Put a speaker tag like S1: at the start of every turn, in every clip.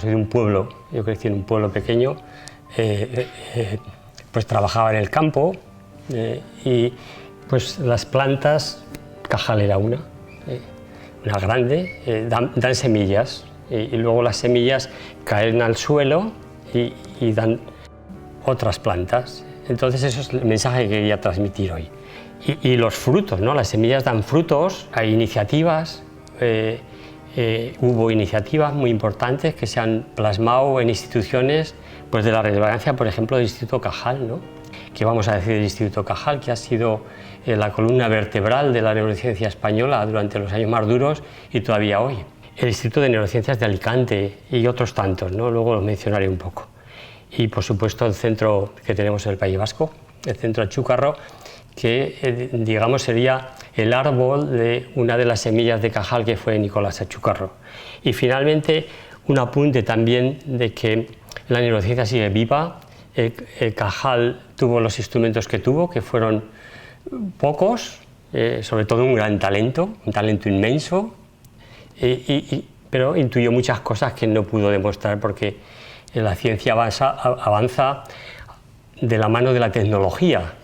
S1: soy de un pueblo, yo crecí en un pueblo pequeño, pues trabajaba en el campo y pues las plantas, cajal era una grande, dan semillas y luego las semillas caen al suelo y dan otras plantas. Entonces eso es el mensaje que quería transmitir hoy. Y los frutos, ¿no? Las semillas dan frutos, hay iniciativas, hubo iniciativas muy importantes que se han plasmado en instituciones pues de la relevancia, por ejemplo, del Instituto Cajal, ¿no? ¿Qué vamos a decir del Instituto Cajal? Que ha sido la columna vertebral de la neurociencia española durante los años más duros y todavía hoy. El Instituto de Neurociencias de Alicante y otros tantos, ¿no? Luego los mencionaré un poco. Y por supuesto el centro que tenemos en el País Vasco, el centro Achúcarro, que digamos sería el árbol de una de las semillas de cajal que fue Nicolás Achúcarro. Y finalmente un apunte también de que la neurociencia sigue viva. El cajal tuvo los instrumentos que tuvo, que fueron pocos, sobre todo un gran talento, un talento inmenso, pero intuyó muchas cosas que no pudo demostrar porque la ciencia avanza de la mano de la tecnología,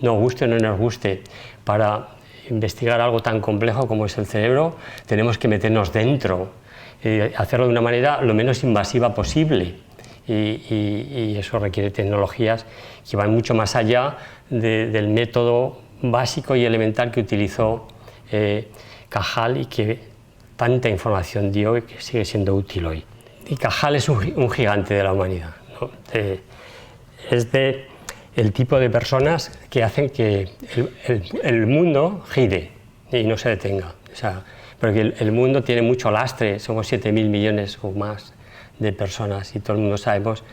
S1: nos guste o no nos guste. Para investigar algo tan complejo como es el cerebro tenemos que meternos dentro, hacerlo de una manera lo menos invasiva posible y eso requiere tecnologías que van mucho más allá del método básico y elemental que utilizó Cajal y que tanta información dio y que sigue siendo útil hoy. Y Cajal es un gigante de la humanidad, ¿no? Es el tipo de personas que hacen que el mundo gire y no se detenga. O sea, porque el mundo tiene mucho lastre, somos 7.000 millones o más de personas y todo el mundo sabemos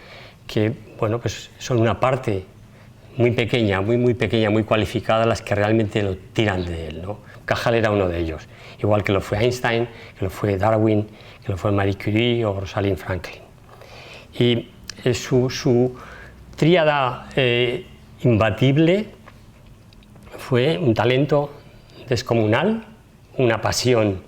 S1: que bueno, pues son una parte muy pequeña, muy pequeña, muy cualificada las que realmente lo tiran de él, ¿no? Cajal era uno de ellos, igual que lo fue Einstein, que lo fue Darwin, que lo fue Marie Curie o Rosalind Franklin. Y su tríada imbatible fue un talento descomunal, una pasión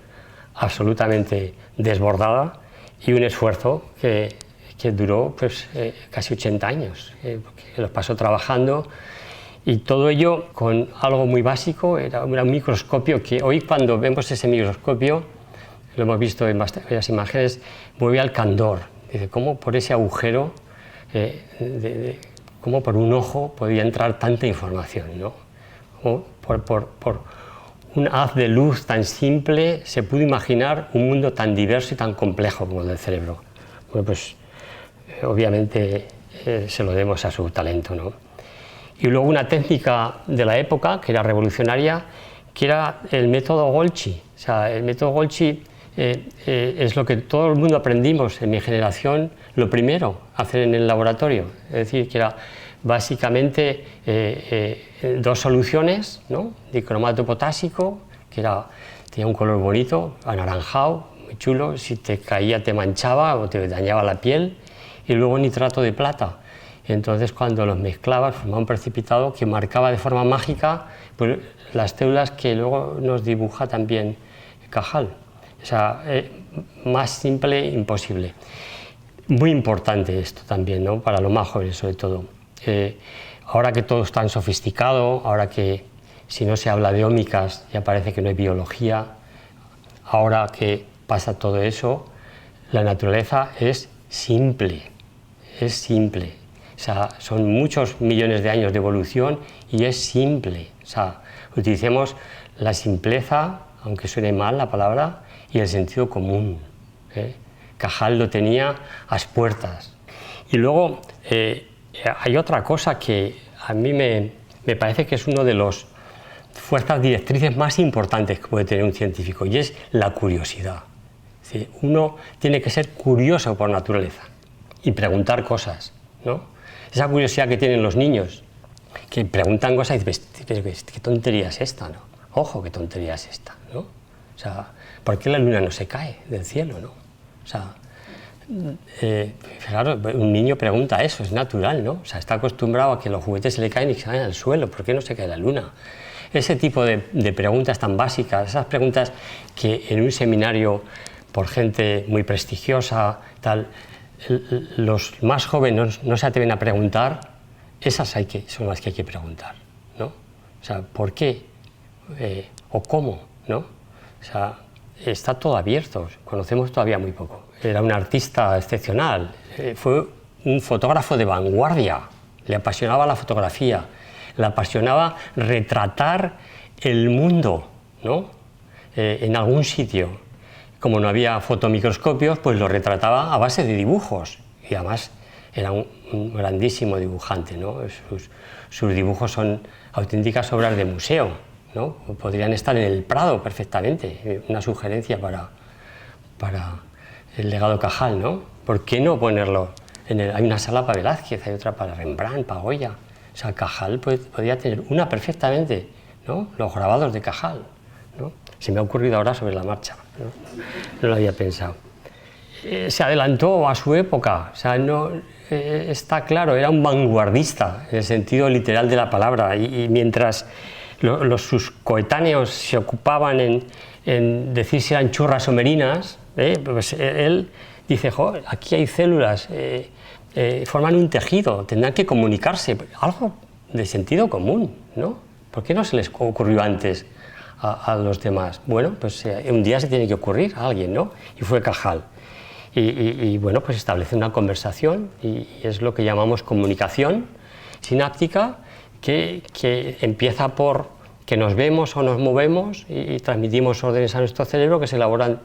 S1: absolutamente desbordada y un esfuerzo que duró pues, casi 80 años, porque los pasó trabajando y todo ello con algo muy básico, era un microscopio que hoy cuando vemos ese microscopio, lo hemos visto en varias imágenes, mueve al candor, dice, cómo por ese agujero, cómo por un ojo podía entrar tanta información, ¿no? Como por un haz de luz tan simple se pudo imaginar un mundo tan diverso y tan complejo como el del cerebro. Bueno, pues obviamente se lo debemos a su talento, ¿no? Y luego una técnica de la época que era revolucionaria, que era el método Golgi. O sea, el método Golgi es lo que todo el mundo aprendimos en mi generación, lo primero, hacer en el laboratorio. Es decir, que era básicamente dos soluciones, ¿no? Dicromato potásico, que tenía un color bonito, anaranjado, muy chulo, si te caía te manchaba o te dañaba la piel, y luego nitrato de plata. Entonces cuando los mezclabas formaba un precipitado que marcaba de forma mágica pues, las células que luego nos dibuja también Cajal. O sea, más simple imposible. Muy importante esto también, ¿no? Para los más jóvenes sobre todo. Ahora que todo es tan sofisticado, ahora que si no se habla de ómicas ya parece que no hay biología, ahora que pasa todo eso, la naturaleza es simple, es simple. O sea, son muchos millones de años de evolución y es simple. O sea, utilicemos la simpleza, aunque suene mal la palabra, y el sentido común. Cajal lo tenía a las puertas. Y luego hay otra cosa que a mí me parece que es uno de los fuerzas directrices más importantes que puede tener un científico, y es la curiosidad. Es decir, uno tiene que ser curioso por naturaleza y preguntar cosas, ¿no? Esa curiosidad que tienen los niños, que preguntan cosas y dicen, ¿qué tontería es esta, no? Ojo, qué tontería es esta, ¿no? O sea, ¿por qué la luna no se cae del cielo, no? O sea, claro, un niño pregunta eso, es natural, ¿no? O sea, está acostumbrado a que los juguetes se le caen y se caen al suelo, ¿por qué no se cae la luna? Ese tipo de preguntas tan básicas, esas preguntas que en un seminario por gente muy prestigiosa, tal, los más jóvenes no se atreven a preguntar, esas son las que hay que preguntar, ¿no? O sea, ¿por qué? ¿O cómo? ¿No? O sea, está todo abierto, conocemos todavía muy poco. Era un artista excepcional, fue un fotógrafo de vanguardia, le apasionaba la fotografía, le apasionaba retratar el mundo, ¿no? En algún sitio. Como no había fotomicroscopios, pues lo retrataba a base de dibujos, y además era un grandísimo dibujante, ¿no? Sus dibujos son auténticas obras de museo, ¿no? Podrían estar en el Prado perfectamente, una sugerencia para el legado Cajal, ¿no? ¿Por qué no ponerlo? Hay una sala para Velázquez, hay otra para Rembrandt, para Goya. O sea, Cajal podría tener una perfectamente, ¿no? Los grabados de Cajal, ¿no? Se me ha ocurrido ahora sobre la marcha, no lo había pensado. Se adelantó a su época, o sea, está claro, era un vanguardista en el sentido literal de la palabra, y mientras sus coetáneos se ocupaban en decir si eran churras o merinas, pues él dice, joder, aquí hay células, forman un tejido, tendrán que comunicarse, algo de sentido común, ¿no? ¿Por qué no se les ocurrió antes a los demás? Bueno, pues un día se tiene que ocurrir a alguien, ¿no? Y fue Cajal. Y bueno, pues establece una conversación, y es lo que llamamos comunicación sináptica, que empieza por que nos vemos o nos movemos y transmitimos órdenes a nuestro cerebro que se elaboran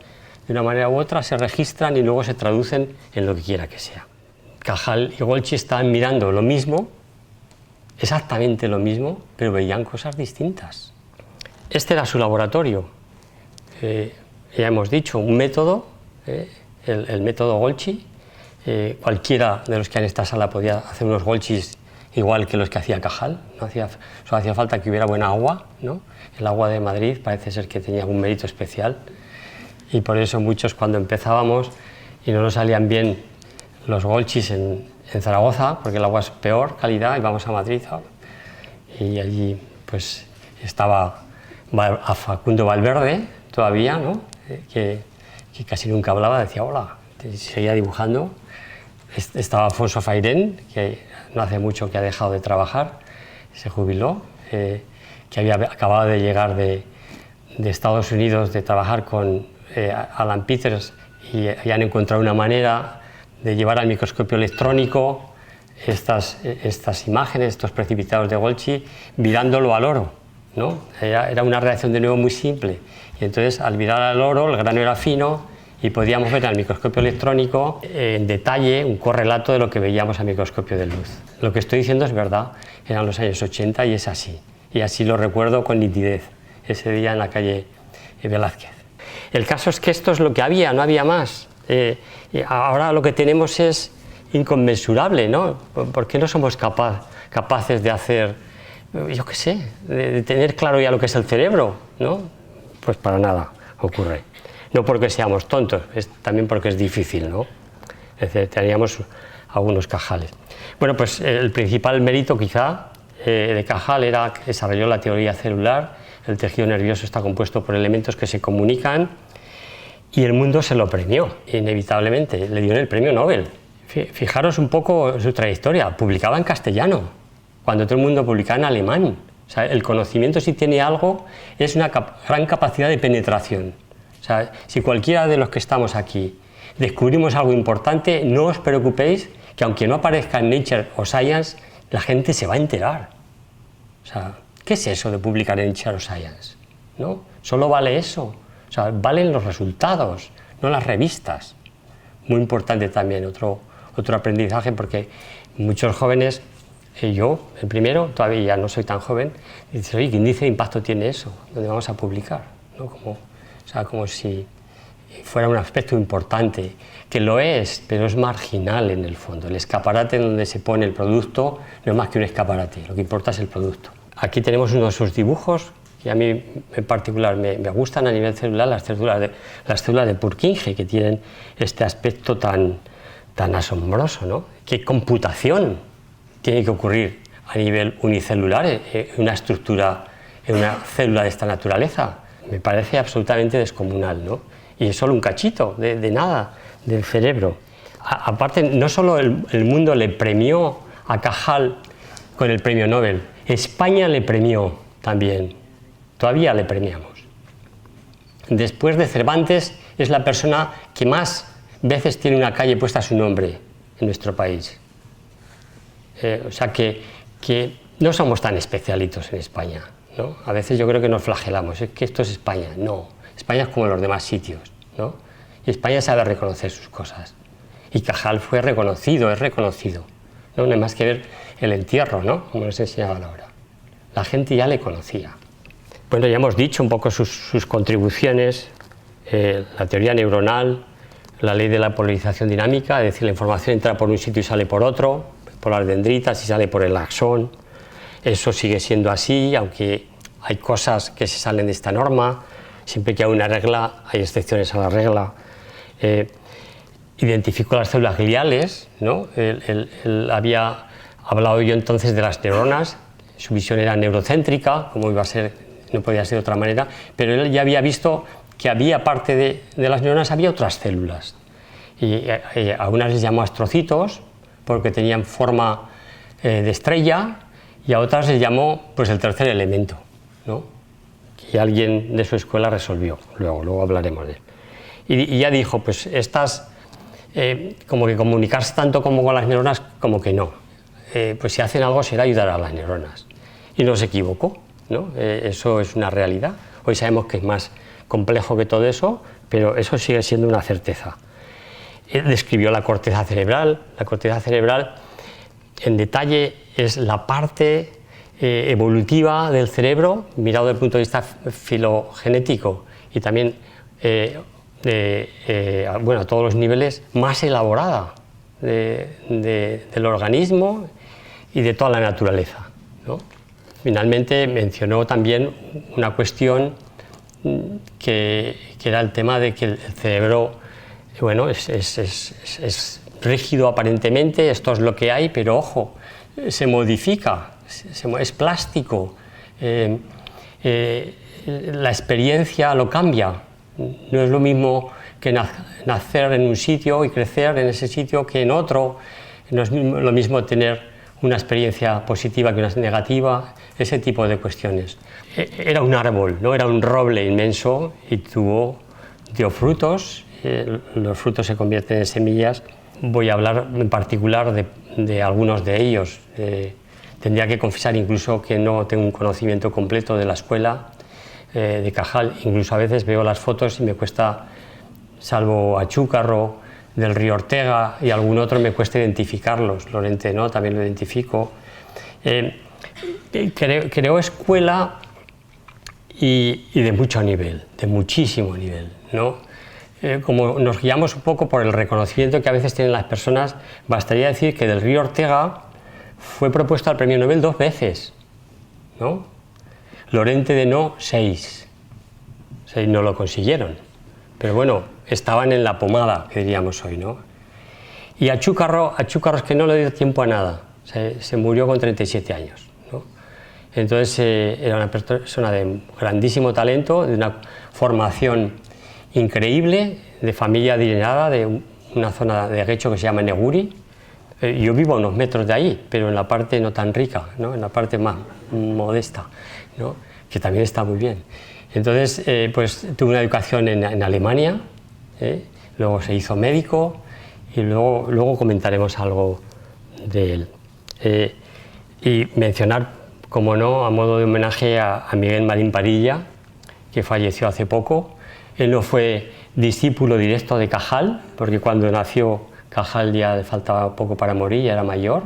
S1: de una manera u otra, se registran y luego se traducen en lo que quiera que sea. Cajal y Golgi estaban mirando lo mismo, exactamente lo mismo, pero veían cosas distintas. Este era su laboratorio. Ya hemos dicho, un método, el método Golgi. Cualquiera de los que hay en esta sala podía hacer unos Golgis igual que los que hacía Cajal. Solo hacía falta que hubiera buena agua, ¿no? El agua de Madrid parece ser que tenía algún mérito especial, y por eso muchos, cuando empezábamos y no nos salían bien los Golgis en Zaragoza, porque el agua es peor calidad, íbamos a Madrid, y allí pues estaba a Facundo Valverde todavía, ¿no? que casi nunca hablaba, decía hola, seguía dibujando. Estaba Alfonso Fairén, que no hace mucho que ha dejado de trabajar, se jubiló, que había acabado de llegar de Estados Unidos de trabajar con Alan Peters, y habían encontrado una manera de llevar al microscopio electrónico estas imágenes, estos precipitados de Golgi, virándolo al oro, ¿no? Era una reacción de nuevo muy simple, y entonces al virar al oro el grano era fino y podíamos ver al microscopio electrónico en detalle un correlato de lo que veíamos al microscopio de luz. Lo que estoy diciendo es verdad, eran los años 80 y es así, y así lo recuerdo con nitidez, ese día en la calle Velázquez. El caso es que esto es lo que había, no había más. Ahora lo que tenemos es inconmensurable, ¿no? ¿Por qué no somos capaces de hacer, yo qué sé, de tener claro ya lo que es el cerebro, ¿no? Pues para nada ocurre. No porque seamos tontos, también porque es difícil, ¿no? Es decir, teníamos algunos Cajales. Bueno, pues el principal mérito quizá de Cajal era que desarrolló la teoría celular. El tejido nervioso está compuesto por elementos que se comunican, y el mundo se lo premió, inevitablemente, le dio el premio Nobel. Fijaros un poco su trayectoria, publicaba en castellano, cuando todo el mundo publicaba en alemán. O sea, el conocimiento, si tiene algo, es una gran capacidad de penetración. O sea, si cualquiera de los que estamos aquí descubrimos algo importante, no os preocupéis, que aunque no aparezca en Nature o Science, la gente se va a enterar. O sea, ¿qué es eso de publicar en Nature o Science? ¿No? Solo vale eso. O sea, valen los resultados, no las revistas. Muy importante también, otro aprendizaje, porque muchos jóvenes, yo, el primero, todavía no soy tan joven, dices, oye, ¿quién dice qué impacto tiene eso? ¿Dónde vamos a publicar? ¿No? Como si fuera un aspecto importante, que lo es, pero es marginal en el fondo. El escaparate en donde se pone el producto no es más que un escaparate, lo que importa es el producto. Aquí tenemos uno de sus dibujos, que a mí en particular me gustan a nivel celular, las células de Purkinje, que tienen este aspecto tan asombroso, ¿no? ¿Qué computación tiene que ocurrir a nivel unicelular en una estructura, en una célula de esta naturaleza? Me parece absolutamente descomunal, ¿no? Y es solo un cachito de nada del cerebro. Aparte, no solo el mundo le premió a Cajal con el premio Nobel, España le premió también, todavía le premiamos. Después de Cervantes, es la persona que más veces tiene una calle puesta a su nombre en nuestro país. O sea que no somos tan especialitos en España, ¿no? A veces yo creo que nos flagelamos, es que esto es España. No, España es como los demás sitios, ¿no? Y España sabe reconocer sus cosas. Y Cajal fue reconocido, es reconocido, ¿no? No hay más que ver el entierro, ¿no? Como nos enseñaban ahora. La gente ya le conocía. Bueno, ya hemos dicho un poco sus contribuciones, la teoría neuronal, la ley de la polarización dinámica, es decir, la información entra por un sitio y sale por otro, por las dendritas y sale por el axón. Eso sigue siendo así, aunque hay cosas que se salen de esta norma. Siempre que hay una regla, hay excepciones a la regla. Identificó las células gliales, ¿no? Él había hablado yo entonces de las neuronas, su visión era neurocéntrica, como iba a ser, no podía ser de otra manera, pero él ya había visto que había parte de las neuronas, había otras células. Y a unas les llamó astrocitos, porque tenían forma de estrella, y a otras les llamó pues, el tercer elemento, ¿no? Que alguien de su escuela resolvió, luego hablaremos de él. Y ya dijo, pues estas, como que comunicarse tanto como con las neuronas, como que no. Pues si hacen algo será ayudar a las neuronas. Y no se equivocó, ¿no? Eso es una realidad. Hoy sabemos que es más complejo que todo eso, pero eso sigue siendo una certeza. Describió la corteza cerebral. La corteza cerebral, en detalle, es la parte evolutiva del cerebro, mirado desde el punto de vista filogenético y también bueno, a todos los niveles, más elaborada del organismo y de toda la naturaleza, ¿no? Finalmente mencionó también una cuestión que era el tema de que el cerebro, bueno, es rígido aparentemente, esto es lo que hay, pero ojo, se modifica, es plástico, la experiencia lo cambia. No es lo mismo que nacer en un sitio y crecer en ese sitio que en otro. No es lo mismo tener una experiencia positiva que una negativa, ese tipo de cuestiones. Era un árbol, ¿no? Era un roble inmenso y dio frutos. Los frutos se convierten en semillas. Voy a hablar en particular de algunos de ellos. Tendría que confesar incluso que no tengo un conocimiento completo de la escuela de Cajal. Incluso a veces veo las fotos y me cuesta, salvo Achúcarro, del río Ortega y algún otro, me cuesta identificarlos. Lorente, ¿no? También lo identifico. Creó escuela y de mucho nivel, de muchísimo nivel, ¿no? Como nos guiamos un poco por el reconocimiento que a veces tienen las personas, bastaría decir que del río Ortega fue propuesto al premio Nobel 2 veces, ¿no? Lorente de No, 6. 6 no lo consiguieron, pero bueno, estaban en la pomada, que diríamos hoy, ¿no? Y Achúcarro es que no le dio tiempo a nada, se murió con 37 años, ¿no? Entonces era una persona de grandísimo talento, de una formación increíble, de familia adinerada, de una zona de Guecho que se llama Neguri. Yo vivo a unos metros de ahí, pero en la parte no tan rica, ¿no? En la parte más modesta, ¿no? Que también está muy bien. Entonces, pues tuve una educación en Alemania, luego se hizo médico y luego comentaremos algo de él. Y mencionar, como no, a modo de homenaje a Miguel Marín Parilla, que falleció hace poco. Él no fue discípulo directo de Cajal, porque cuando nació Cajal ya le faltaba poco para morir, ya era mayor.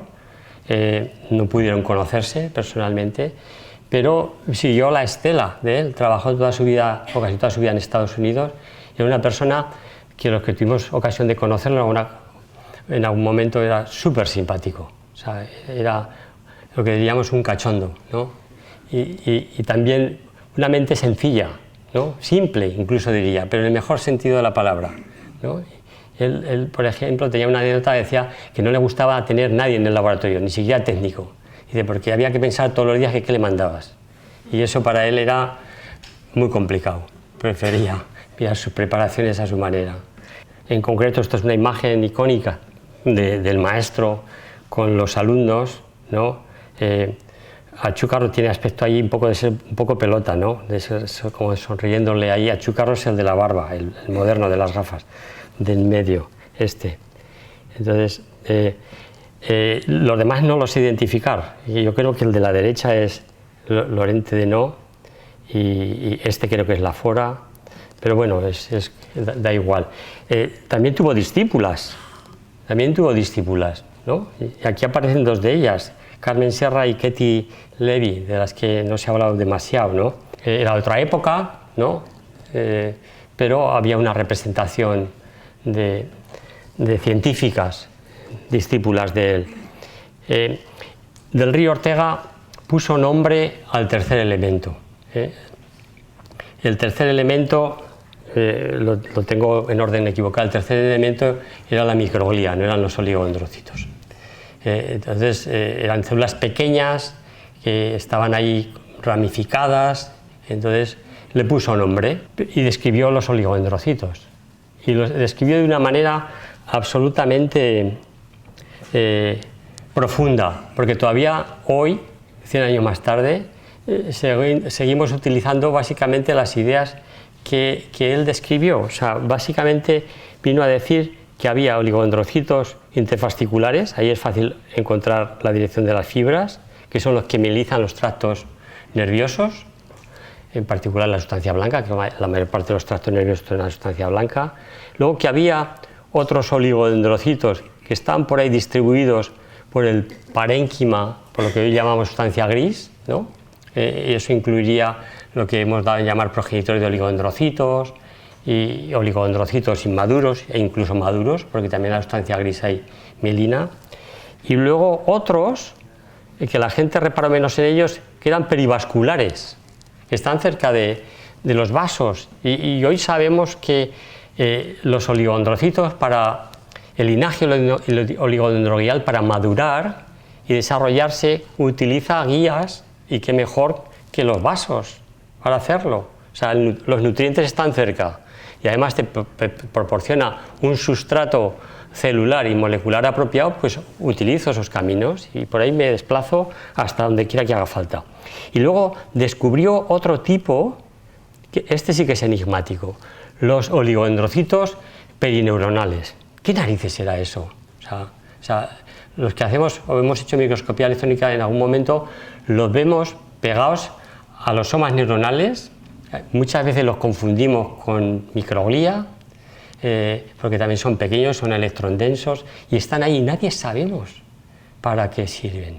S1: No pudieron conocerse personalmente, pero siguió la estela de él. Trabajó toda su vida, o casi toda su vida, en Estados Unidos. Era una persona que los que tuvimos ocasión de conocerlo en algún momento era súper simpático. O sea, era lo que diríamos un cachondo, ¿no? Y también una mente sencilla, ¿no? Simple, incluso diría, pero en el mejor sentido de la palabra, ¿no? Él, por ejemplo, tenía una anécdota, decía que no le gustaba tener nadie en el laboratorio, ni siquiera técnico. Dice, porque había que pensar todos los días que qué le mandabas. Y eso para él era muy complicado. Prefería enviar sus preparaciones a su manera. En concreto, esto es una imagen icónica del maestro con los alumnos, ¿no? Achúcarro tiene aspecto ahí un poco de ser un poco pelota, ¿no? De ser como sonriéndole ahí. Achúcarro es el de la barba, el moderno de las gafas, del medio, este. Entonces, los demás no los sé identificar. Y yo creo que el de la derecha es Lorente de No, y este creo que es La Fora, pero bueno, da igual. También tuvo discípulas, ¿no? Y aquí aparecen dos de ellas, Carmen Serra y Ketty Levi, de las que no se ha hablado demasiado, ¿no? Era otra época, ¿no? Pero había una representación de científicas, discípulas de él. Del Río Ortega puso nombre al tercer elemento. El tercer elemento, lo tengo en orden equivocado, el tercer elemento era la microglía, no eran los oligodendrocitos. Entonces eran células pequeñas que estaban ahí ramificadas, entonces le puso nombre y describió los oligodendrocitos. Y los describió de una manera absolutamente profunda, porque todavía hoy, 100 años más tarde, seguimos utilizando básicamente las ideas que él describió. O sea, básicamente vino a decir que había oligodendrocitos interfasciculares, ahí es fácil encontrar la dirección de las fibras, que son los que mielizan los tractos nerviosos, en particular la sustancia blanca, que la mayor parte de los tractos nerviosos tienen la sustancia blanca. Luego que había otros oligodendrocitos que están por ahí distribuidos por el parénquima, por lo que hoy llamamos sustancia gris, ¿no? Eso incluiría lo que hemos dado en llamar progenitores de oligodendrocitos y oligodendrocitos inmaduros e incluso maduros, porque también en la sustancia gris hay mielina. Y luego otros, que la gente reparó menos en ellos, que eran perivasculares, que están cerca de los vasos. Y hoy sabemos que los oligodendrocitos, para el linaje oligodendroglial, para madurar y desarrollarse, utiliza guías, y qué mejor que los vasos para hacerlo. O sea, los nutrientes están cerca y además te proporciona un sustrato celular y molecular apropiado, pues utilizo esos caminos y por ahí me desplazo hasta donde quiera que haga falta. Y luego descubrió otro tipo, que este sí que es enigmático, los oligodendrocitos perineuronales. ¿Qué narices era eso? O sea, los que hacemos o hemos hecho microscopía electrónica en algún momento, los vemos pegados a los somas neuronales. Muchas veces los confundimos con microglía, porque también son pequeños, son electrondensos y están ahí, nadie sabemos para qué sirven.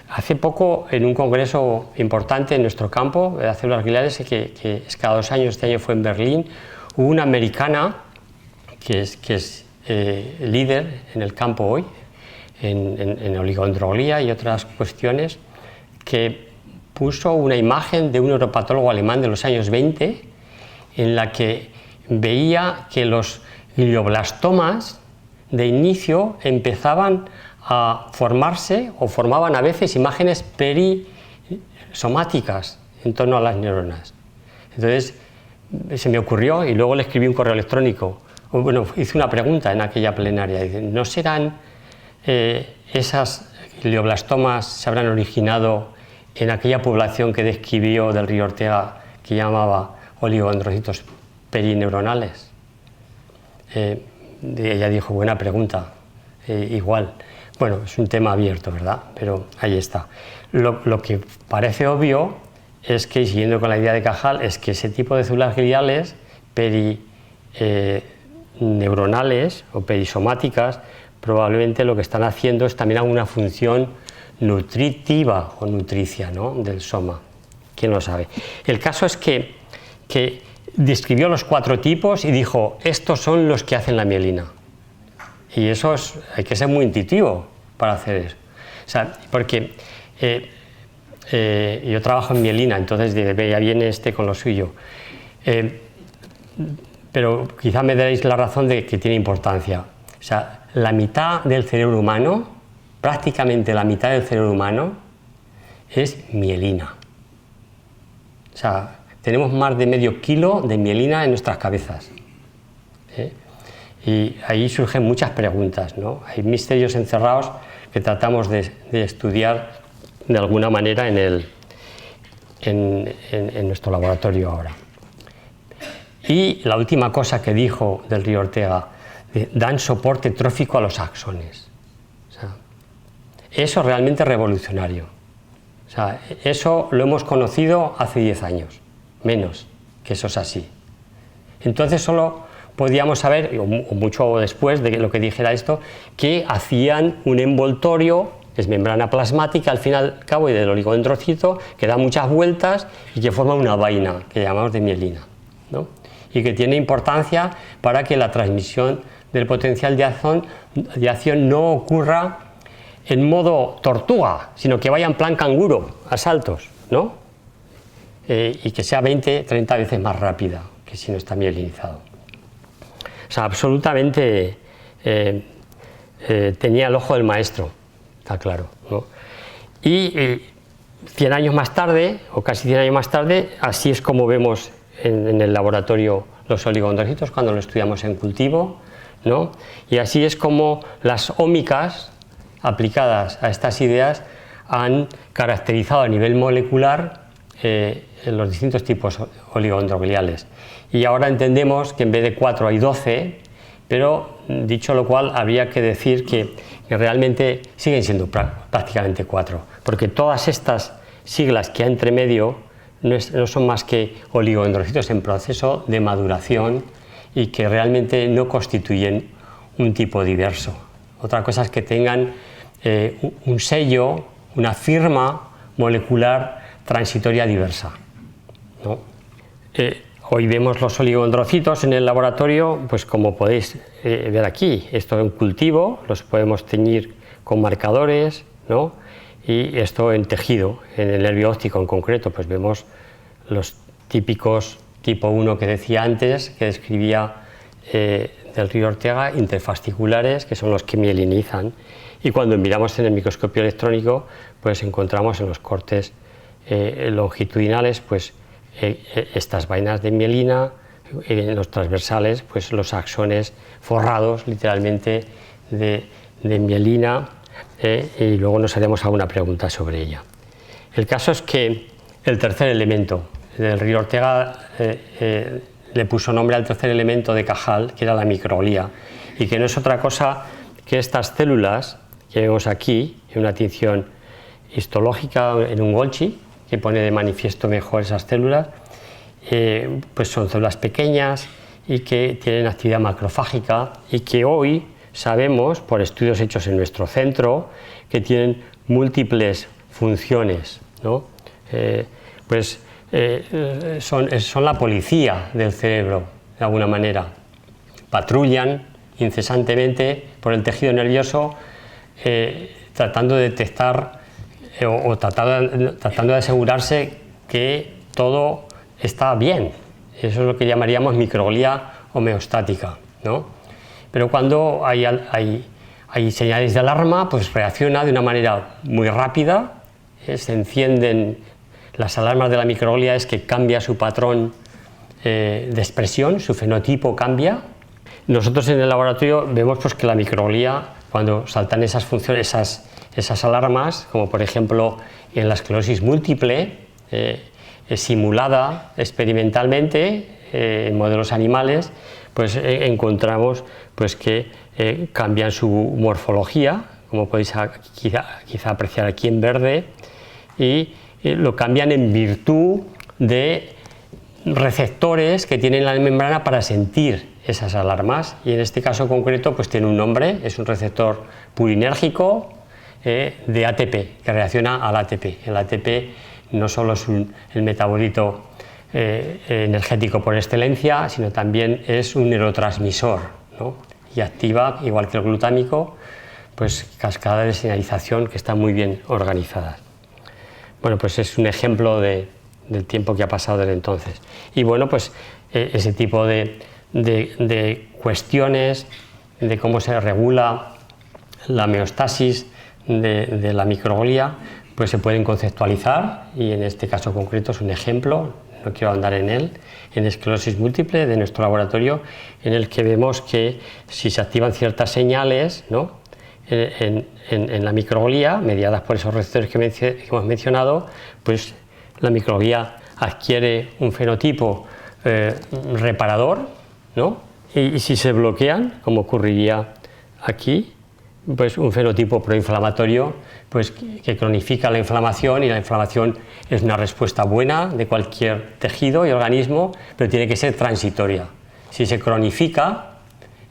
S1: Hace poco, en un congreso importante en nuestro campo de células gliales, que es cada 2 años, este año fue en Berlín, hubo una americana que es líder en el campo hoy, en oligodendroglía y otras cuestiones, que puso una imagen de un neuropatólogo alemán de los años 20 en la que veía que los glioblastomas de inicio empezaban a formarse o formaban a veces imágenes perisomáticas en torno a las neuronas. Entonces se me ocurrió y luego le escribí un correo electrónico. Bueno, hice una pregunta en aquella plenaria. Dice, ¿no serán esas glioblastomas se habrán originado en aquella población que describió del Río Ortega, que llamaba oligodendrocitos perineuronales? Ella dijo, buena pregunta, igual. Bueno, es un tema abierto, ¿verdad? Pero ahí está. Lo que parece obvio es que, siguiendo con la idea de Cajal, es que ese tipo de células gliales perineuronales o perisomáticas probablemente lo que están haciendo es también alguna función nutritiva o nutricia, ¿no?, del soma. ¿Quién lo sabe? El caso es que describió los 4 tipos y dijo, estos son los que hacen la mielina. Y eso hay que ser muy intuitivo para hacer eso. O sea, porque yo trabajo en mielina, entonces ya viene con lo suyo. Pero quizá me daréis la razón de que tiene importancia. O sea, la mitad del cerebro humano, prácticamente la mitad del cerebro humano, es mielina. O sea, tenemos más de medio kilo de mielina en nuestras cabezas. Y ahí surgen muchas preguntas, ¿no? Hay misterios encerrados que tratamos de estudiar de alguna manera en nuestro laboratorio ahora. Y la última cosa que dijo del Río Ortega, dan soporte trófico a los axones. O sea, eso es realmente revolucionario. O sea, eso lo hemos conocido hace 10 años, menos, que eso es así. Entonces solo podíamos saber, o mucho después de lo que dijera esto, que hacían un envoltorio, es membrana plasmática al fin y al cabo y del oligodendrocito, que da muchas vueltas y que forma una vaina que llamamos de mielina, ¿no? Y que tiene importancia para que la transmisión del potencial de acción no ocurra en modo tortuga, sino que vaya en plan canguro, a saltos, ¿no? Y que sea 20, 30 veces más rápida que si no está mielinizado. O sea, absolutamente tenía el ojo del maestro, está claro, ¿no? Y 100 años más tarde, o casi 100 años más tarde, así es como vemos en el laboratorio los oligodendrocitos cuando lo estudiamos en cultivo, ¿no? Y así es como las ómicas aplicadas a estas ideas han caracterizado a nivel molecular los distintos tipos oligodendrogliales. Y ahora entendemos que en vez de 4 hay 12, pero dicho lo cual habría que decir que realmente siguen siendo prácticamente 4, porque todas estas siglas que hay entre medio no son más que oligodendrocitos en proceso de maduración y que realmente no constituyen un tipo diverso. Otra cosa es que tengan un sello, una firma molecular transitoria diversa, ¿no? Hoy vemos los oligodendrocitos en el laboratorio, pues como podéis ver aquí, esto en cultivo, los podemos teñir con marcadores, ¿no? Y esto en tejido, en el nervio óptico en concreto, pues vemos los típicos tipo 1 que decía antes, que describía del Río Ortega, interfasciculares, que son los que mielinizan. Y cuando miramos en el microscopio electrónico, pues encontramos en los cortes longitudinales, pues estas vainas de mielina, en los transversales, pues los axones forrados literalmente de mielina, y luego nos haremos alguna pregunta sobre ella. El caso es que el tercer elemento del Río Ortega le puso nombre al tercer elemento de Cajal, que era la microglía, y que no es otra cosa que estas células que vemos aquí, en una tinción histológica en un Golgi, que pone de manifiesto mejor esas células, pues son células pequeñas y que tienen actividad macrofágica y que hoy sabemos, por estudios hechos en nuestro centro, que tienen múltiples funciones, ¿no? Son la policía del cerebro, de alguna manera. Patrullan incesantemente por el tejido nervioso, tratando de detectar o tratando de asegurarse que todo está bien. Eso es lo que llamaríamos microglía homeostática, ¿no? Pero cuando hay señales de alarma, pues reacciona de una manera muy rápida, se encienden las alarmas de la microglía, es que cambia su patrón de expresión, su fenotipo cambia. Nosotros en el laboratorio vemos pues, que la microglía, cuando saltan esas funciones, esas alarmas, como por ejemplo en la esclerosis múltiple, simulada experimentalmente en modelos animales, pues encontramos pues, que cambian su morfología, como podéis quizá apreciar aquí en verde, y lo cambian en virtud de receptores que tienen la membrana para sentir esas alarmas, y en este caso concreto pues tiene un nombre, es un receptor purinérgico de ATP, que reacciona al ATP. El ATP no solo es el metabolito energético por excelencia, sino también es un neurotransmisor, ¿no? Y activa, igual que el glutámico, pues cascadas de señalización que están muy bien organizadas. Bueno, pues es un ejemplo del tiempo que ha pasado desde entonces. Y bueno, pues ese tipo de cuestiones de cómo se regula la homeostasis de la microglía, pues se pueden conceptualizar, y en este caso concreto es un ejemplo, no quiero andar en él, en esclerosis múltiple de nuestro laboratorio, en el que vemos que si se activan ciertas señales, ¿no?, en la microglía, mediadas por esos receptores que hemos mencionado, pues la microglía adquiere un fenotipo reparador, ¿no?, y si se bloquean, como ocurriría aquí, pues un fenotipo proinflamatorio, pues que cronifica la inflamación, y la inflamación es una respuesta buena de cualquier tejido y organismo, pero tiene que ser transitoria. Si se cronifica,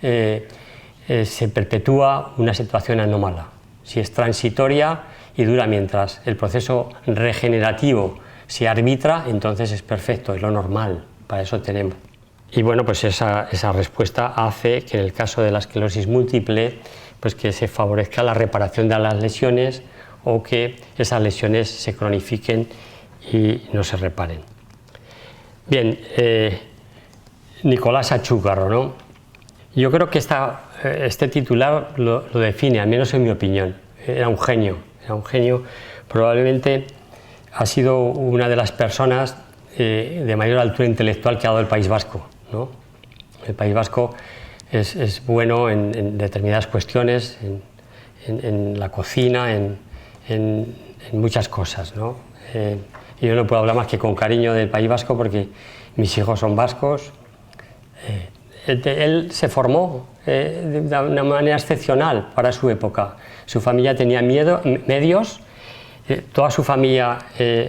S1: se perpetúa una situación anómala. Si es transitoria y dura mientras el proceso regenerativo se arbitra, entonces es perfecto, es lo normal, para eso tenemos. Y bueno, pues esa respuesta hace que en el caso de la esclerosis múltiple, pues que se favorezca la reparación de las lesiones o que esas lesiones se cronifiquen y no se reparen. Bien, Nicolás Achúcarro, ¿no? Yo creo que este titular lo define, al menos en mi opinión. Era un genio, probablemente ha sido una de las personas de mayor altura intelectual que ha dado el País Vasco, ¿no? El País Vasco es bueno en determinadas cuestiones, en la cocina, en muchas cosas, ¿no? Y yo no puedo hablar más que con cariño del País Vasco porque mis hijos son vascos. Él se formó de una manera excepcional para su época. Su familia tenía medios, toda su familia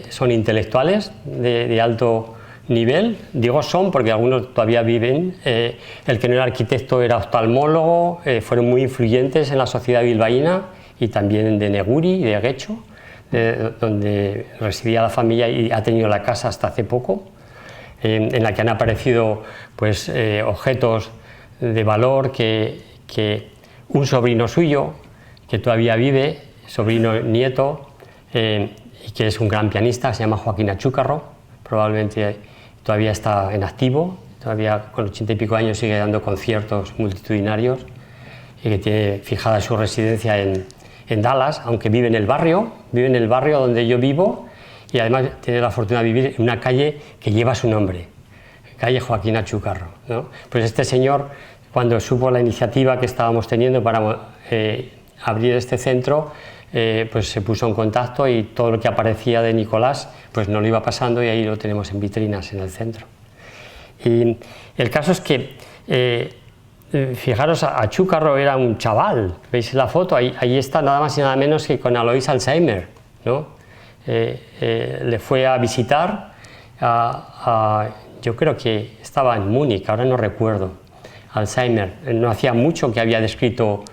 S1: son intelectuales de alto nivel. Digo son porque algunos todavía viven. El que no era arquitecto era oftalmólogo, fueron muy influyentes en la sociedad bilbaína y también de Neguri y de Guecho, donde residía la familia y ha tenido la casa hasta hace poco, en la que han aparecido pues, objetos de valor que un sobrino suyo, que todavía vive, sobrino nieto, y que es un gran pianista, se llama Joaquín Achúcarro, probablemente todavía está en activo, todavía con 80 y pico años sigue dando conciertos multitudinarios, y que tiene fijada su residencia en Dallas, aunque vive en el barrio donde yo vivo, y además tiene la fortuna de vivir en una calle que lleva su nombre, calle Joaquín Achúcarro, ¿no? Pues este señor, cuando supo la iniciativa que estábamos teniendo para abrir este centro, pues se puso en contacto y todo lo que aparecía de Nicolás pues nos lo iba pasando y ahí lo tenemos en vitrinas en el centro. Y el caso es que, fijaros, Achúcarro era un chaval, veis la foto, ahí está nada más y nada menos que con Alois Alzheimer, ¿no? Le fue a visitar, yo creo que estaba en Múnich, ahora no recuerdo, Alzheimer, no hacía mucho que había descrito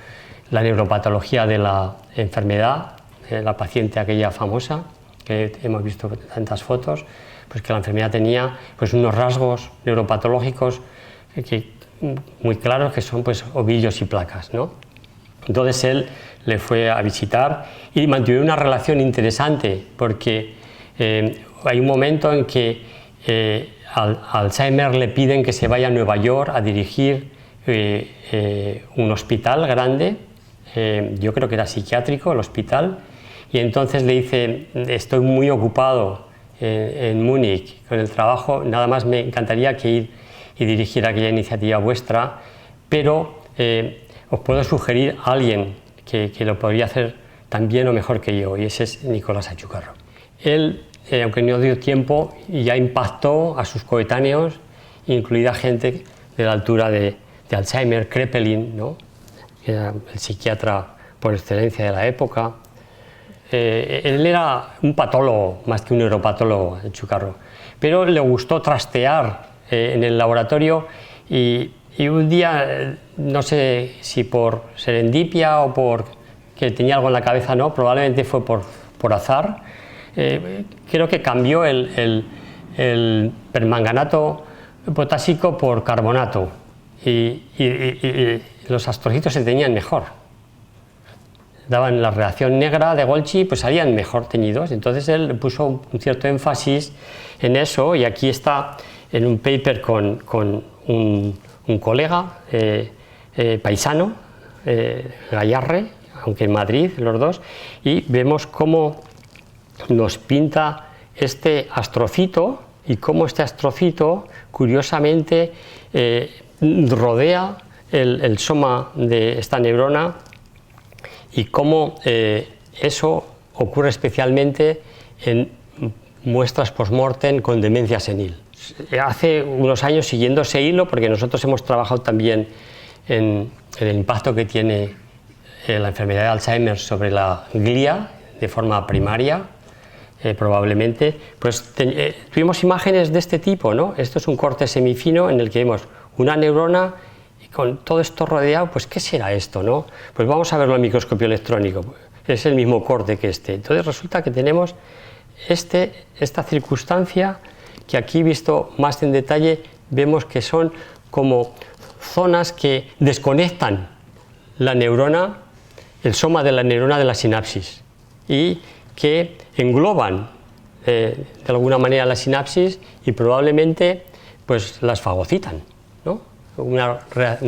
S1: la neuropatología de la enfermedad, la paciente aquella famosa, que hemos visto tantas fotos, pues que la enfermedad tenía pues unos rasgos neuropatológicos muy claros, que son pues ovillos y placas, ¿no? Entonces él le fue a visitar y mantuvo una relación interesante, porque hay un momento en que a Alzheimer le piden que se vaya a Nueva York a dirigir un hospital grande, yo creo que era psiquiátrico el hospital, y entonces le dice: estoy muy ocupado en Múnich con el trabajo, nada más me encantaría que ir y dirigir aquella iniciativa vuestra, pero os puedo sugerir a alguien que lo podría hacer tan bien o mejor que yo, y ese es Nicolás Achúcarro. Él, aunque no dio tiempo, ya impactó a sus coetáneos, incluida gente de la altura de Alzheimer, Kraepelin, ¿no?, que era el psiquiatra por excelencia de la época. Él era un patólogo más que un neuropatólogo, Achúcarro, pero le gustó trastear en el laboratorio y un día, no sé si por serendipia o por que tenía algo en la cabeza, no, probablemente fue por azar, creo que cambió el permanganato potásico por carbonato y los astrocitos se teñían mejor. Daban la reacción negra de Golgi, pues salían mejor teñidos. Entonces él puso un cierto énfasis en eso, y aquí está en un paper con un colega paisano, Gallarre, aunque en Madrid los dos, y vemos cómo nos pinta este astrocito, y cómo este astrocito, curiosamente, rodea el soma de esta neurona y cómo eso ocurre especialmente en muestras post-mortem con demencia senil. Hace unos años, siguiendo ese hilo, porque nosotros hemos trabajado también en el impacto que tiene la enfermedad de Alzheimer sobre la glía de forma primaria, probablemente, pues tuvimos imágenes de este tipo, ¿no? Esto es un corte semifino en el que vemos una neurona y con todo esto rodeado, pues ¿qué será esto, no? Pues vamos a verlo en microscopio electrónico, es el mismo corte que este. Entonces resulta que tenemos esta circunstancia que aquí, visto más en detalle, vemos que son como zonas que desconectan la neurona, el soma de la neurona de la sinapsis, y que engloban de alguna manera la sinapsis y probablemente pues las fagocitan, ¿no? Una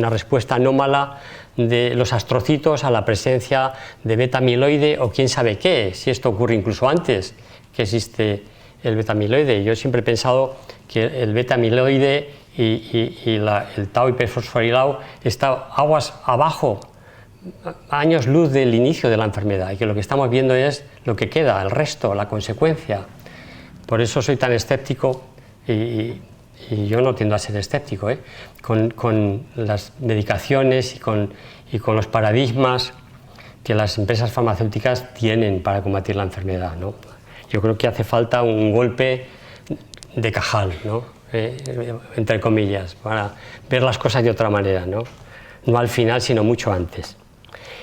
S1: respuesta anómala de los astrocitos a la presencia de beta amiloide o quién sabe qué, si esto ocurre incluso antes que existe el beta amiloide. Yo siempre he pensado que el beta amiloide y el tau hiperfosforilado está aguas abajo, años luz del inicio de la enfermedad, y que lo que estamos viendo es lo que queda, el resto, la consecuencia. Por eso soy tan escéptico, y yo no tiendo a ser escéptico, con las medicaciones y con los paradigmas que las empresas farmacéuticas tienen para combatir la enfermedad, ¿no? Yo creo que hace falta un golpe de cajal, ¿no? Entre comillas, para ver las cosas de otra manera, ¿no? No al final, sino mucho antes.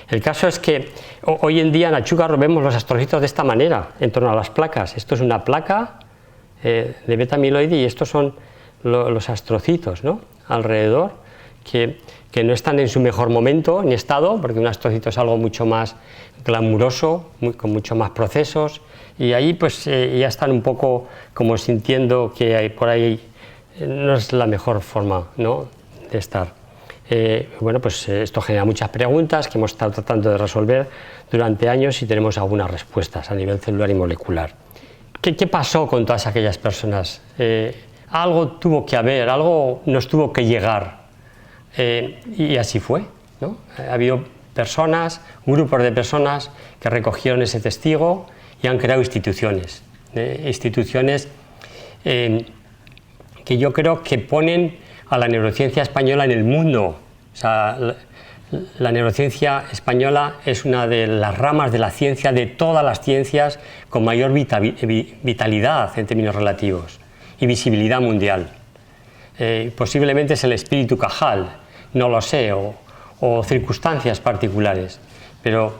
S1: El caso es que hoy en día en Achúcarro vemos los astrocitos de esta manera, en torno a las placas. Esto es una placa de beta amiloide y estos son los astrocitos, ¿no? Alrededor, que no están en su mejor momento ni estado, porque un astrocito es algo mucho más glamuroso, con mucho más procesos, y ahí pues ya están un poco como sintiendo que por ahí no es la mejor forma, ¿no?, de estar. Bueno, pues esto genera muchas preguntas que hemos estado tratando de resolver durante años y tenemos algunas respuestas a nivel celular y molecular. ¿Qué pasó con todas aquellas personas? Algo tuvo que haber, algo nos tuvo que llegar, y así fue, ¿no? Ha habido personas, grupos de personas que recogieron ese testigo y han creado instituciones, instituciones que yo creo que ponen a la neurociencia española en el mundo. O sea, la neurociencia española es una de las ramas de la ciencia, de todas las ciencias, con mayor vitalidad en términos relativos y visibilidad mundial. Posiblemente es el espíritu Cajal, no lo sé, o circunstancias particulares, pero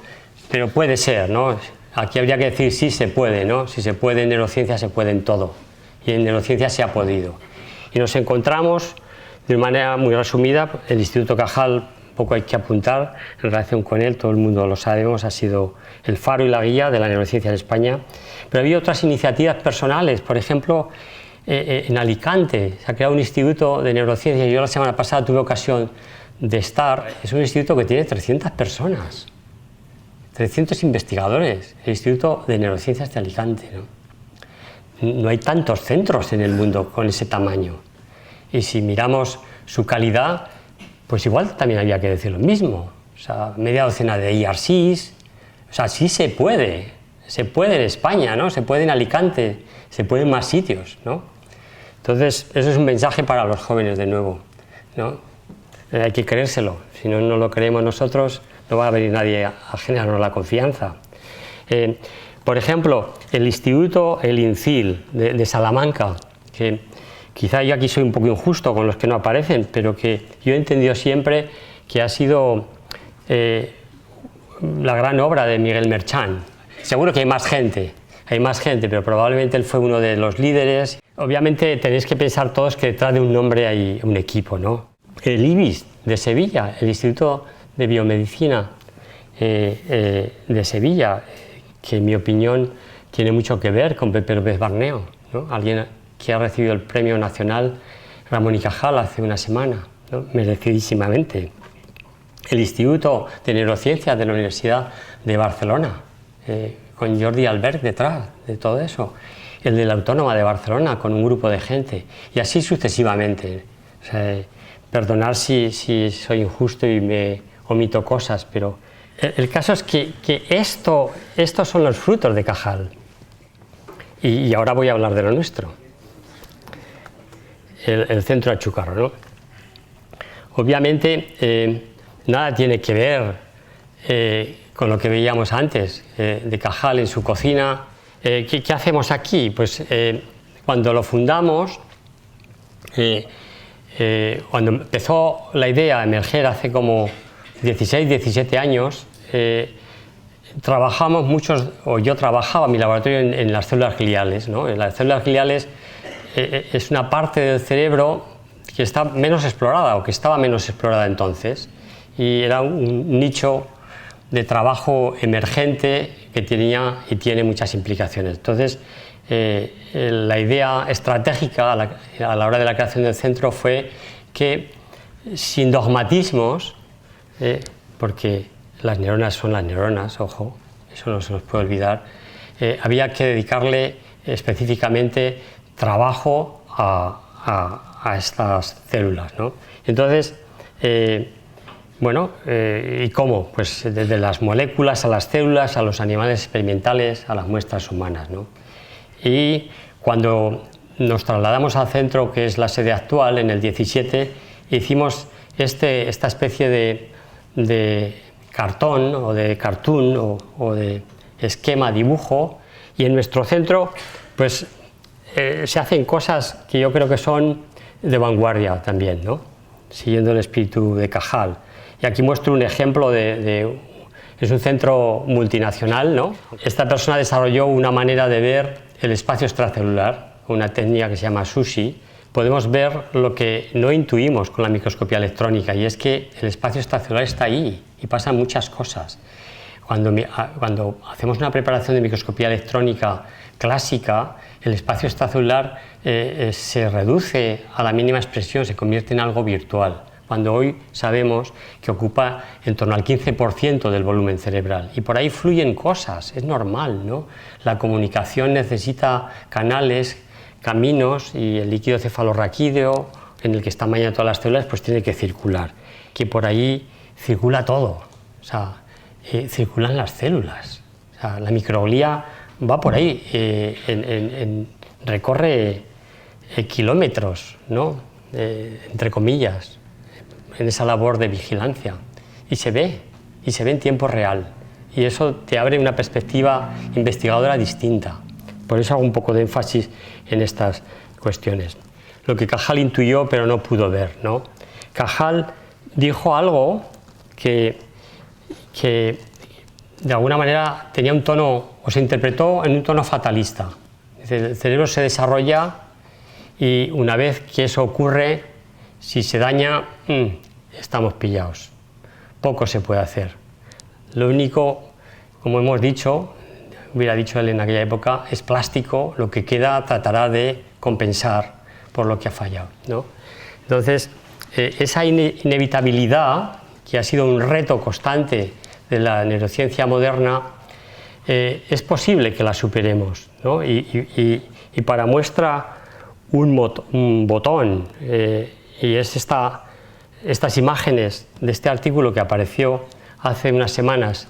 S1: puede ser, ¿no? Aquí habría que decir sí se puede, ¿no? Si se puede en neurociencia, se puede en todo, y en neurociencia se ha podido. Y nos encontramos, de manera muy resumida, el Instituto Cajal, poco hay que apuntar en relación con él, todo el mundo lo sabemos, ha sido el faro y la guía de la neurociencia en España, pero había otras iniciativas personales. Por ejemplo, en Alicante se ha creado un instituto de neurociencia. Yo la semana pasada tuve ocasión de estar. Es un instituto que tiene 300 personas, 300 investigadores, el Instituto de Neurociencias de Alicante, ¿no? No hay tantos centros en el mundo con ese tamaño, y si miramos su calidad, pues igual también había que decir lo mismo. O sea, media docena de IRCs. O sea, sí se puede en España, ¿no? Se puede en Alicante, se puede en más sitios, ¿no? Entonces, eso es un mensaje para los jóvenes de nuevo, ¿no? Hay que creérselo. Si no lo creemos nosotros, no va a venir nadie a generarnos la confianza. Por ejemplo, el instituto, el INCIL de Salamanca, que quizá yo aquí soy un poco injusto con los que no aparecen, pero que yo he entendido siempre que ha sido la gran obra de Miguel Merchán. Seguro que hay más gente, pero probablemente él fue uno de los líderes. Obviamente tenéis que pensar todos que detrás de un nombre hay un equipo, ¿no? El IBIS de Sevilla, el Instituto de Biomedicina de Sevilla, que en mi opinión tiene mucho que ver con Pepe López Barneo, ¿no? Alguien que ha recibido el Premio Nacional Ramón y Cajal hace una semana, ¿no? Merecidísimamente. El Instituto de Neurociencias de la Universidad de Barcelona, con Jordi Albert detrás de todo eso. el de la Autónoma de Barcelona con un grupo de gente, y así sucesivamente. O sea, perdonar si soy injusto y me omito cosas, pero el caso es que estos son los frutos de Cajal. Y ahora voy a hablar de lo nuestro, el Centro Achucarro, ¿no? Obviamente nada tiene que ver con lo que veíamos antes de Cajal en su cocina. ¿Qué hacemos aquí? Pues cuando lo fundamos, cuando empezó la idea a emerger hace como 16, 17 años, trabajamos muchos, o yo trabajaba en mi laboratorio en las células gliales, ¿no? En las células gliales es una parte del cerebro que está menos explorada, o que estaba menos explorada entonces, y era un nicho de trabajo emergente que tenía y tiene muchas implicaciones. Entonces, la idea estratégica a la hora de la creación del centro fue que, sin dogmatismos, porque las neuronas son las neuronas, ojo, eso no se nos puede olvidar, había que dedicarle específicamente trabajo a estas células, ¿no? Entonces, bueno, ¿y cómo? Pues desde las moléculas a las células, a los animales experimentales, a las muestras humanas, ¿no? Y cuando nos trasladamos al centro, que es la sede actual, en el 17, hicimos esta especie de cartón o de cartoon o de esquema, dibujo, y en nuestro centro pues se hacen cosas que yo creo que son de vanguardia también, ¿no? Siguiendo el espíritu de Cajal. Y aquí muestro un ejemplo es un centro multinacional, ¿no? Esta persona desarrolló una manera de ver el espacio extracelular, una técnica que se llama SUSHI. Podemos ver lo que no intuimos con la microscopía electrónica, y es que el espacio extracelular está ahí y pasan muchas cosas. Cuando hacemos una preparación de microscopía electrónica clásica, el espacio extracelular se reduce a la mínima expresión, se convierte en algo virtual, cuando hoy sabemos que ocupa en torno al 15% del volumen cerebral. Y por ahí fluyen cosas, es normal, ¿no? La comunicación necesita canales, caminos, y el líquido cefalorraquídeo, en el que están bañadas todas las células, pues tiene que circular. Que por ahí circula todo, o sea, circulan las células. O sea, la microglía va por ahí, recorre kilómetros, ¿no? Entre comillas, en esa labor de vigilancia, y se ve en tiempo real, y eso te abre una perspectiva investigadora distinta. Por eso hago un poco de énfasis en estas cuestiones. Lo que Cajal intuyó pero no pudo ver, ¿no? Cajal dijo algo que de alguna manera tenía un tono, o se interpretó en un tono fatalista. El cerebro se desarrolla y una vez que eso ocurre, si se daña, estamos pillados. Poco se puede hacer. Lo único, como hemos dicho, hubiera dicho él en aquella época, es plástico, lo que queda tratará de compensar por lo que ha fallado, ¿no? Entonces, esa inevitabilidad, que ha sido un reto constante de la neurociencia moderna, es posible que la superemos, ¿no? Y para muestra un botón, y es estas imágenes de este artículo que apareció hace unas semanas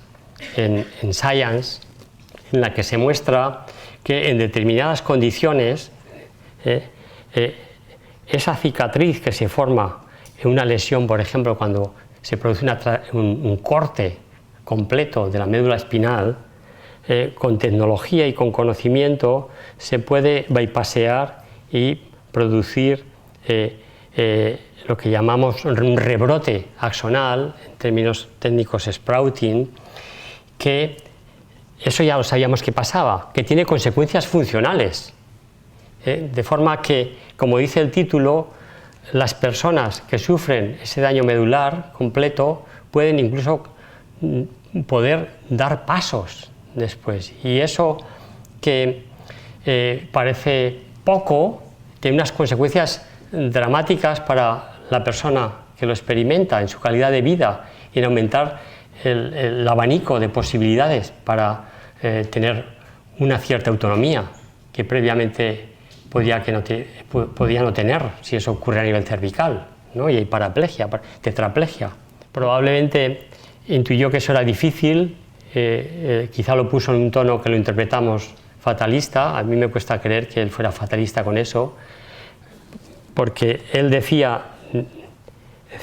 S1: en Science, en la que se muestra que en determinadas condiciones esa cicatriz que se forma en una lesión, por ejemplo, cuando se produce un corte completo de la médula espinal, con tecnología y con conocimiento se puede bypassear y producir lo que llamamos un rebrote axonal, en términos técnicos sprouting, que eso ya lo sabíamos que pasaba, que tiene consecuencias funcionales, de forma que, como dice el título, las personas que sufren ese daño medular completo pueden incluso poder dar pasos después, y eso que parece poco tiene unas consecuencias dramáticas para la persona que lo experimenta en su calidad de vida y en aumentar el abanico de posibilidades para tener una cierta autonomía que previamente podía no tener, si eso ocurre a nivel cervical, ¿no? Y hay paraplegia, tetraplegia. Probablemente intuyó que eso era difícil, quizá lo puso en un tono que lo interpretamos fatalista. A mí me cuesta creer que él fuera fatalista con eso, porque él decía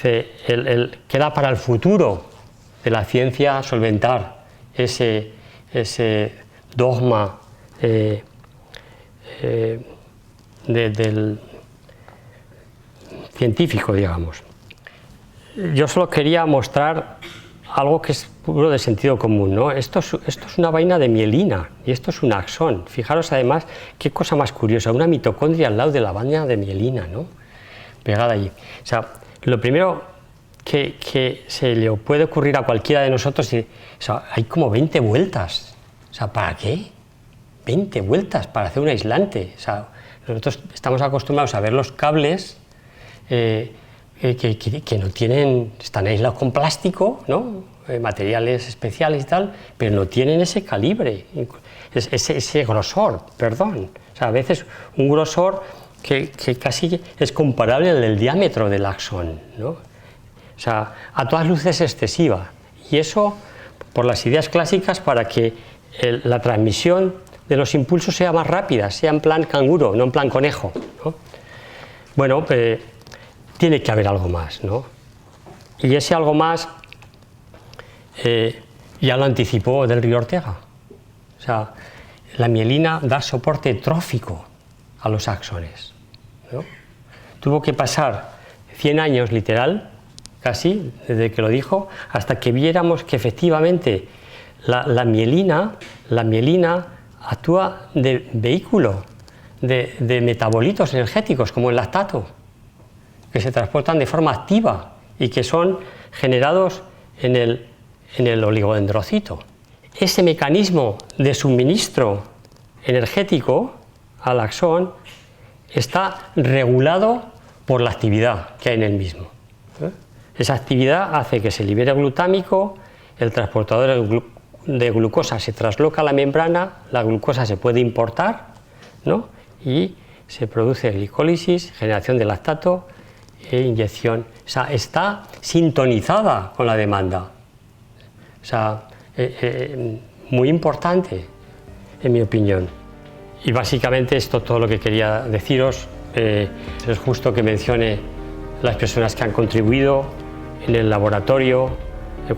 S1: que era para el futuro de la ciencia solventar ese dogma del científico, digamos. Yo solo quería mostrar algo que es puro de sentido común, ¿no? Esto es una vaina de mielina y esto es un axón. Fijaros además qué cosa más curiosa, una mitocondria al lado de la vaina de mielina, ¿no? Pegada allí. O sea, lo primero que se le puede ocurrir a cualquiera de nosotros, o sea, hay como 20 vueltas. O sea, ¿para qué? 20 vueltas para hacer un aislante. O sea, nosotros estamos acostumbrados a ver los cables que no tienen, están aislados con plástico, ¿no? Materiales especiales y tal, pero no tienen ese calibre, ese grosor, perdón. O sea, a veces un grosor que casi es comparable al del diámetro del axón, ¿no? O sea, a todas luces excesiva. Y eso, por las ideas clásicas, para que la transmisión de los impulsos sea más rápida, sea en plan canguro, no en plan conejo, ¿no? Bueno, tiene que haber algo más, ¿no? Y ese algo más ya lo anticipó Del Río Ortega. O sea, la mielina da soporte trófico a los axones, ¿no? Tuvo que pasar 100 años literal, casi, desde que lo dijo, hasta que viéramos que efectivamente la mielina actúa de vehículo de metabolitos energéticos, como el lactato, que se transportan de forma activa y que son generados en el oligodendrocito. Ese mecanismo de suministro energético al axón está regulado por la actividad que hay en el mismo. Esa actividad hace que se libere glutámico, el transportador de glucosa se trasloca a la membrana, la glucosa se puede importar, ¿no? Y se produce glicólisis, generación de lactato e inyección. O sea, está sintonizada con la demanda. O sea, muy importante, en mi opinión. Y básicamente esto es todo lo que quería deciros. Es justo que mencione las personas que han contribuido en el laboratorio,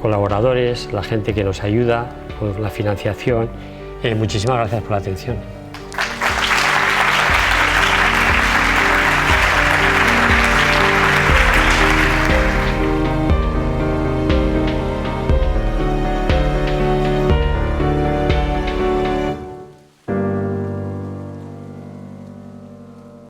S1: colaboradores, la gente que nos ayuda con la financiación. Muchísimas gracias por la atención.